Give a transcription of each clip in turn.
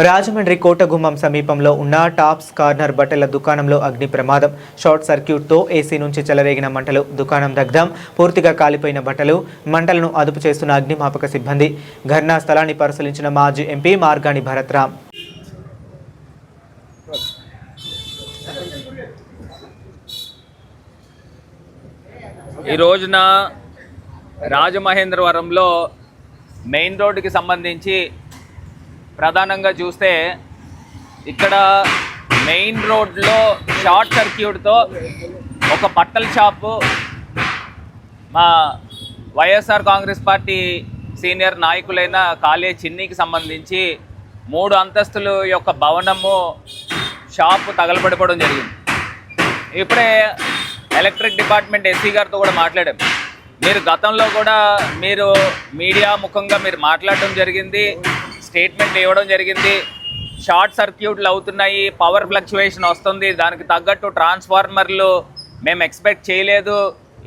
రాజమండ్రి కోటగుమ్మం సమీపంలో ఉన్న tops corner బట్టల దుకాణంలో అగ్ని ప్రమాదం. షార్ట్ సర్క్యూట్తో ఏసీ నుంచి చెలరేగిన మంటలు, దుకాణం దగ్ధం. పూర్తిగా కాలిపోయిన బట్టలు. మంటలను అదుపు చేస్తున్న అగ్నిమాపక సిబ్బంది. ఘటనా స్థలాన్ని పరిశీలించిన మాజీ ఎంపీ మార్గాని భరత్రామ్. ఈ రోజున రాజమహేంద్రవరంలో మెయిన్ రోడ్డుకి సంబంధించి ప్రధానంగా చూస్తే ఇక్కడ మెయిన్ రోడ్లో షార్ట్ సర్క్యూట్తో ఒక బట్టల షాపు, మా వైఎస్ఆర్ కాంగ్రెస్ పార్టీ సీనియర్ నాయకులైన కాళే చిన్నికి సంబంధించి 3 అంతస్తుల యొక్క భవనము షాపు తగలబడిపోవడం జరిగింది. ఇప్పుడే ఎలక్ట్రిక్ డిపార్ట్మెంట్ ఎస్సీ గారితో కూడా మాట్లాడాం. మీరు గతంలో కూడా మీరు మీడియా ముఖంగా మీరు మాట్లాడడం జరిగింది, స్టేట్మెంట్ ఇవ్వడం జరిగింది. షార్ట్ సర్క్యూట్లు అవుతున్నాయి, పవర్ ఫ్లక్చువేషన్ వస్తుంది, దానికి తగ్గట్టు ట్రాన్స్ఫార్మర్లు మేము ఎక్స్పెక్ట్ చేయలేదు,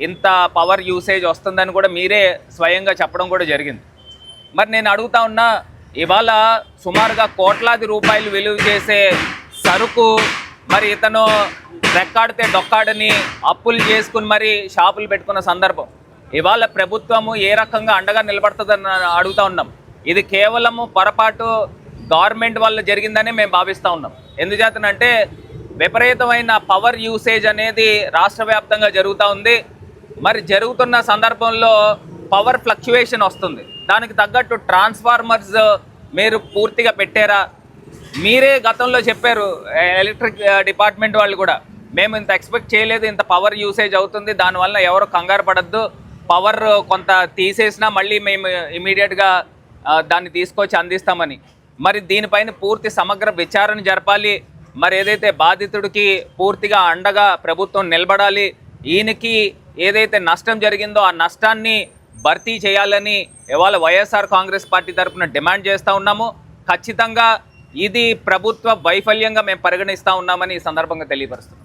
ఇంత పవర్ యూసేజ్ వస్తుందని కూడా మీరే స్వయంగా చెప్పడం కూడా జరిగింది. మరి నేను అడుగుతా ఉన్నా, ఇవాళ సుమారుగా కోట్లాది రూపాయలు విలువ చేసే సరుకు మరి ఇతను రెక్కాడితే డొక్కాడని అప్పులు చేసుకుని మరి షాపులు పెట్టుకున్న సందర్భం. ఇవాళ ప్రభుత్వము ఏ రకంగా అండగా నిలబడుతుందని అడుగుతూ ఉన్నాం. ఇది కేవలము పొరపాటు గవర్నమెంట్ వల్ల జరిగిందని మేము భావిస్తూ ఉన్నాం. ఎందుచేతనంటే విపరీతమైన పవర్ యూసేజ్ అనేది రాష్ట్ర వ్యాప్తంగా జరుగుతూ ఉంది. మరి జరుగుతున్న సందర్భంలో పవర్ ఫ్లక్చువేషన్ వస్తుంది, దానికి తగ్గట్టు ట్రాన్స్ఫార్మర్స్ మీరు పూర్తిగా పెట్టారా? మీరే గతంలో చెప్పారు, ఎలక్ట్రిక్ డిపార్ట్మెంట్ వాళ్ళు కూడా, మేము ఇంత ఎక్స్పెక్ట్ చేయలేదు, ఇంత పవర్ యూసేజ్ అవుతుంది, దానివల్ల ఎవరు కంగారు పడద్దు, పవర్ కొంత తీసేసినా మళ్ళీ మేము ఇమీడియట్గా దాన్ని తీసుకొచ్చి అందిస్తామని. మరి దీనిపైన పూర్తి సమగ్ర విచారణ జరపాలి. మరి ఏదైతే బాధితుడికి పూర్తిగా అండగా ప్రభుత్వం నిలబడాలి, ఈయనకి ఏదైతే నష్టం జరిగిందో ఆ నష్టాన్ని భర్తీ చేయాలని ఇవాళ వైఎస్ఆర్ కాంగ్రెస్ పార్టీ తరఫున డిమాండ్ చేస్తూ ఉన్నాము. ఖచ్చితంగా ఇది ప్రభుత్వ వైఫల్యంగా మేము పరిగణిస్తూ ఉన్నామని ఈ సందర్భంగా తెలియపరుస్తున్నాం.